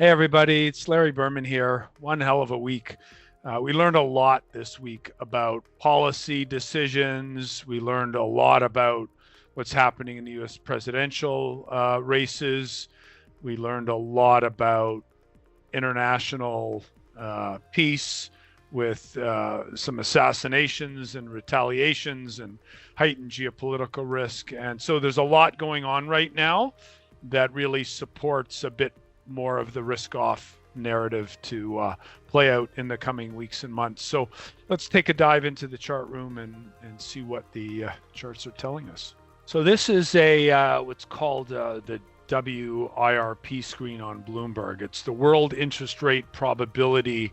Hey everybody, it's Larry Berman here. One hell of a week. We learned a lot this week about policy decisions. We learned a lot about what's happening in the US presidential races. We learned a lot about international peace with some assassinations and retaliations and heightened geopolitical risk. And so there's a lot going on right now that really supports a bit more of the risk-off narrative to play out in the coming weeks and months. So let's take a dive into the chart room and see what the charts are telling us. So this is a what's called the WIRP screen on Bloomberg. It's the world interest rate probability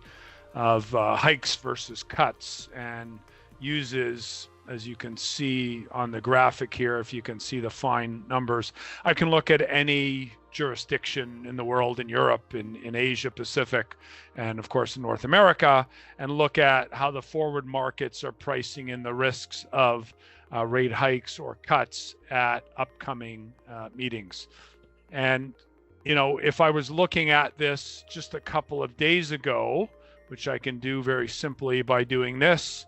of hikes versus cuts, and uses, as you can see on the graphic here, if you can see the fine numbers, I can look at any jurisdiction in the world, in Europe, in Asia Pacific, and of course in North America, and look at how the forward markets are pricing in the risks of rate hikes or cuts at upcoming meetings. And, you know, if I was looking at this just a couple of days ago, which I can do very simply by doing this,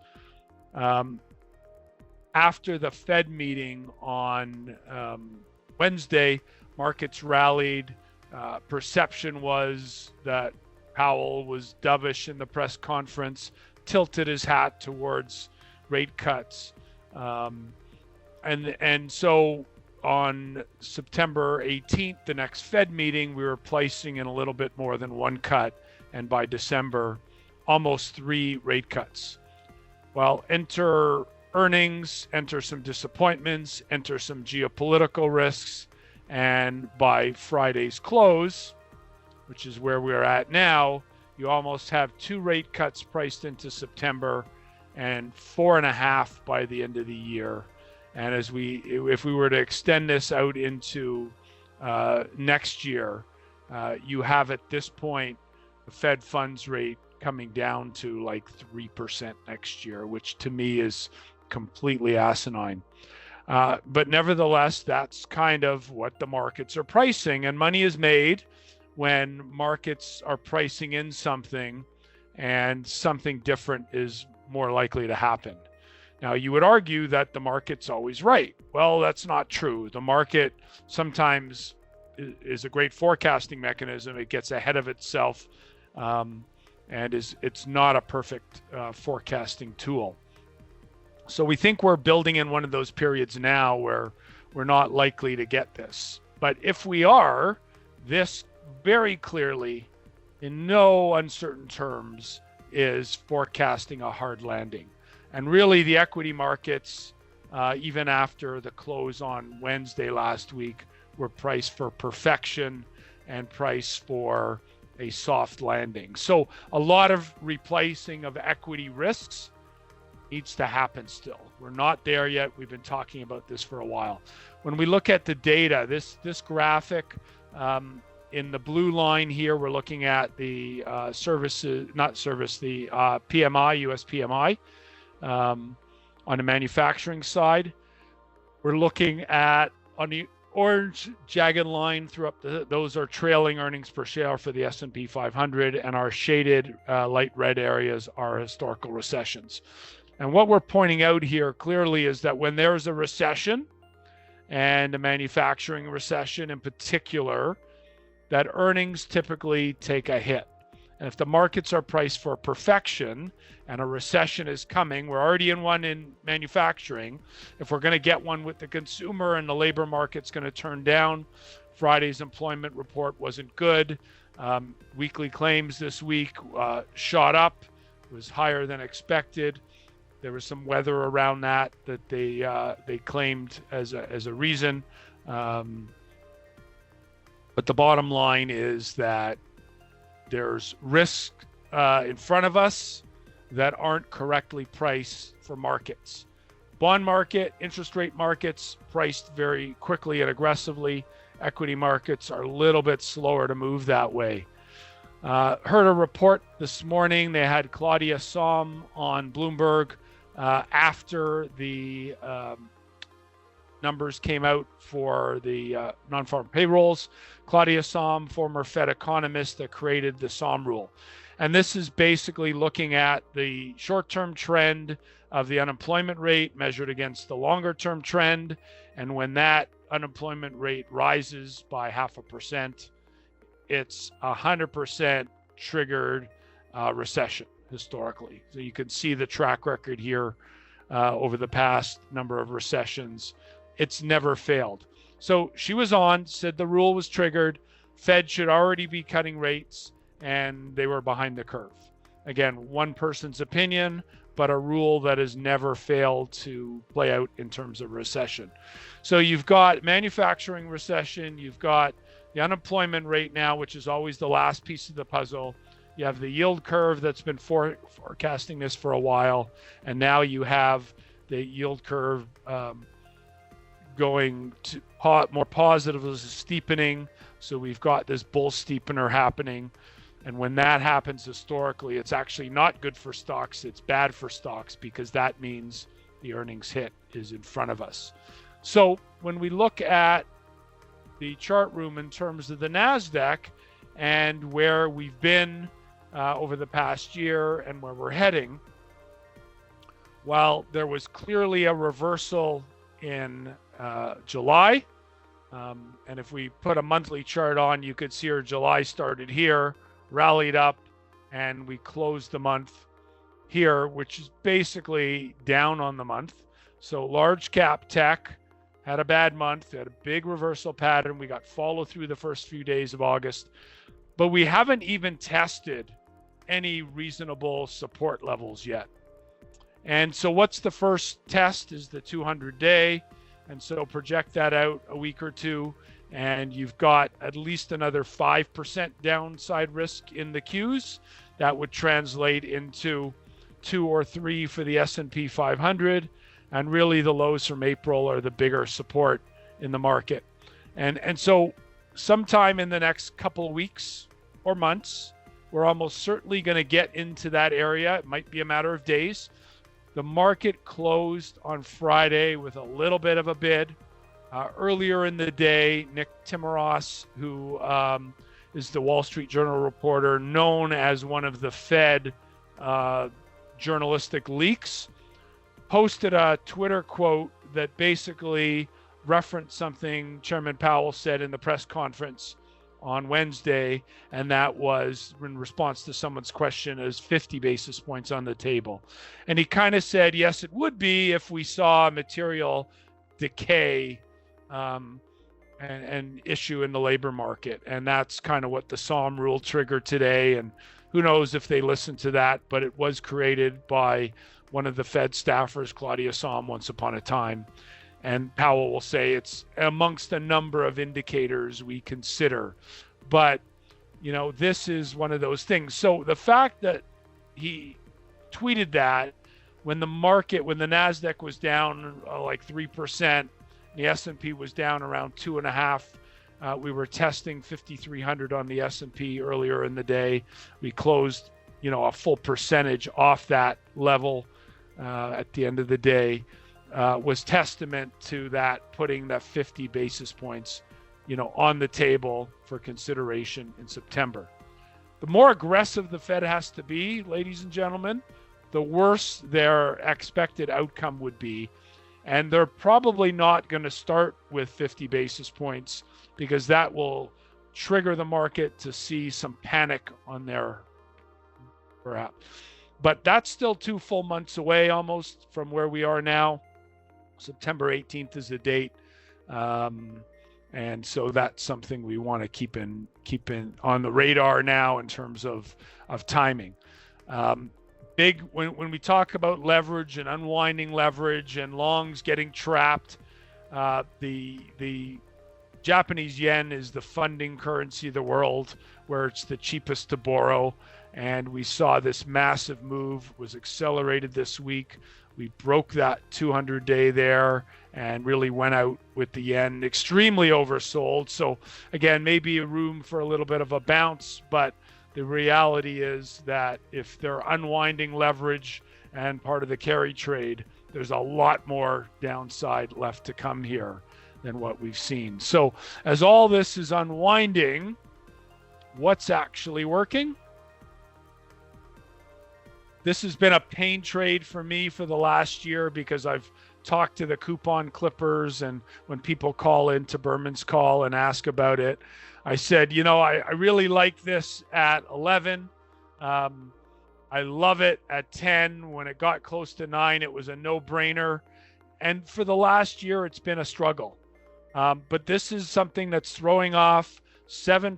after the Fed meeting on Wednesday, markets rallied. Perception was that Powell was dovish in the press conference, tilted his hat towards rate cuts. And so on September 18th, the next Fed meeting, we were pricing in a little bit more than one cut. And by December, almost 3 rate cuts. Well, enter earnings, enter some disappointments, enter some geopolitical risks. And by Friday's close, which is where we're at now, you almost have 2 rate cuts priced into September and 4.5 by the end of the year. And if we were to extend this out into next year, you have at this point the Fed funds rate coming down to like 3% next year, which to me is completely asinine. But nevertheless, that's kind of what the markets are pricing, and money is made when markets are pricing in something and something different is more likely to happen. Now, you would argue that the market's always right. Well, that's not true. The market sometimes is a great forecasting mechanism. It gets ahead of itself, and it's not a perfect forecasting tool. So we think we're building in one of those periods now where we're not likely to get this. But if we are, this very clearly, in no uncertain terms, is forecasting a hard landing. And really the equity markets, even after the close on Wednesday last week, were priced for perfection and priced for a soft landing. So a lot of replacing of equity risks needs to happen still. We're not there yet. We've been talking about this for a while. When we look at the data, this graphic, in the blue line here, we're looking at the PMI, US PMI, on the manufacturing side. We're looking at, on the orange jagged line those are trailing earnings per share for the S&P 500, and our shaded light red areas are historical recessions. And what we're pointing out here clearly is that when there's a recession, and a manufacturing recession in particular, that earnings typically take a hit. And if the markets are priced for perfection and a recession is coming, we're already in one in manufacturing. If we're going to get one with the consumer and the labor market's going to turn down, Friday's employment report wasn't good. Weekly claims this week shot up, was higher than expected. There was some weather around that they claimed as a reason. But the bottom line is that there's risk in front of us that aren't correctly priced for markets. Bond market, interest rate markets priced very quickly and aggressively. Equity markets are a little bit slower to move that way. Heard a report this morning. They had Claudia Sahm on Bloomberg after the numbers came out for the non-farm payrolls. Claudia Sahm, former Fed economist that created the Sahm rule. And this is basically looking at the short-term trend of the unemployment rate measured against the longer-term trend. And when that unemployment rate rises by 0.5%, it's 100% triggered recession historically. So you can see the track record here over the past number of recessions. It's never failed. So she was on, said the rule was triggered, Fed should already be cutting rates, and they were behind the curve. Again, one person's opinion, but a rule that has never failed to play out in terms of recession. So you've got manufacturing recession, you've got the unemployment rate now, which is always the last piece of the puzzle. You have the yield curve that's been forecasting this for a while, and now you have the yield curve going to more positive as a steepening. So we've got this bull steepener happening. And when that happens historically, it's actually not good for stocks. It's bad for stocks because that means the earnings hit is in front of us. So when we look at the chart room in terms of the NASDAQ and where we've been over the past year and where we're heading, while there was clearly a reversal in July, and if we put a monthly chart on, you could see our July started here, rallied up, and we closed the month here, which is basically down on the month. So large cap tech had a bad month, had a big reversal pattern. We got follow through the first few days of August, but we haven't even tested any reasonable support levels yet. And so what's the first test is the 200-day. And so project that out a week or two, and you've got at least another 5% downside risk in the Qs. That would translate into 2 or 3 for the S&P 500. And really the lows from April are the bigger support in the market. And so sometime in the next couple of weeks or months, we're almost certainly going to get into that area. It might be a matter of days. The market closed on Friday with a little bit of a bid. Earlier in the day, Nick Timiraos, who is the Wall Street Journal reporter, known as one of the Fed journalistic leaks, posted a Twitter quote that basically referenced something Chairman Powell said in the press conference on Wednesday, and that was in response to someone's question, is 50 basis points on the table. And he kind of said, yes, it would be if we saw material decay and issue in the labor market. And that's kind of what the Sahm rule triggered today. And who knows if they listened to that, but it was created by one of the Fed staffers, Claudia Sahm, once upon a time. And Powell will say it's amongst a number of indicators we consider. But, you know, this is one of those things. So the fact that he tweeted that when the NASDAQ was down like 3%, the S&P was down around 2.5%. We were testing 5,300 on the S&P earlier in the day. We closed, a full percentage off that level at the end of the day. Was testament to that, putting that 50 basis points, on the table for consideration in September. The more aggressive the Fed has to be, ladies and gentlemen, the worse their expected outcome would be. And they're probably not going to start with 50 basis points because that will trigger the market to see some panic on their perhaps. But that's still 2 full months away almost from where we are now. September 18th is the date. And so that's something we want to keep in on the radar now in terms of timing. When we talk about leverage and unwinding leverage and longs getting trapped, the Japanese yen is the funding currency of the world, where it's the cheapest to borrow. And we saw this massive move was accelerated this week. We broke that 200-day there and really went out with the yen extremely oversold. So again, maybe a room for a little bit of a bounce, but the reality is that if they're unwinding leverage and part of the carry trade, there's a lot more downside left to come here than what we've seen. So as all this is unwinding, what's actually working? This has been a pain trade for me for the last year because I've talked to the coupon clippers, and when people call into Berman's call and ask about it, I said, I really like this at 11. I love it at 10. When it got close to 9, it was a no-brainer. And for the last year, it's been a struggle. But this is something that's throwing off 7%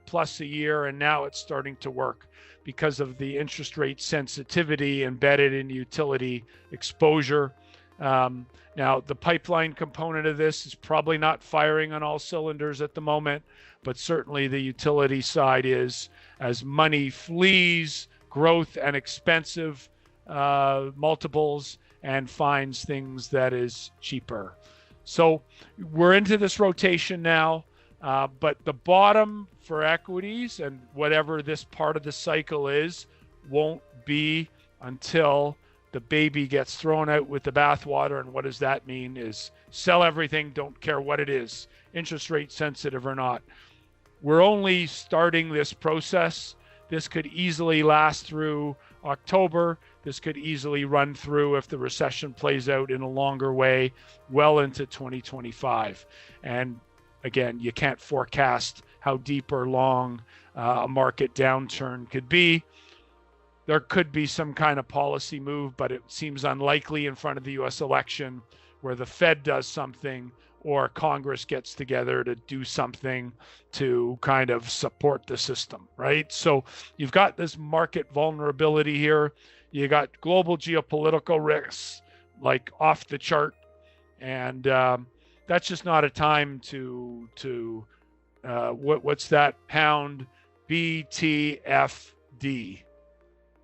plus a year, and now it's starting to work because of the interest rate sensitivity embedded in utility exposure. Now, the pipeline component of this is probably not firing on all cylinders at the moment, but certainly the utility side is, as money flees growth and expensive multiples and finds things that is cheaper. So we're into this rotation now, but the bottom for equities and whatever this part of the cycle is won't be until the baby gets thrown out with the bathwater. And what does that mean? Is sell everything, don't care what it is, interest rate sensitive or not. We're only starting this process. This could easily last through October. This could easily run through, if the recession plays out in a longer way, well into 2025. And again, you can't forecast how deep or long a market downturn could be. There could be some kind of policy move, but it seems unlikely in front of the US election, where the Fed does something or Congress gets together to do something to kind of support the system, right? So you've got this market vulnerability here. You got global geopolitical risks, like off the chart. And that's just not a time to what's that pound? BTFD.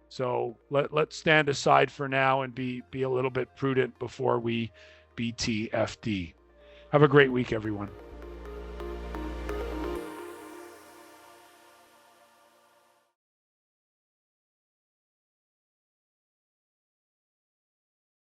So let's stand aside for now and be a little bit prudent before we BTFD. Have a great week, everyone.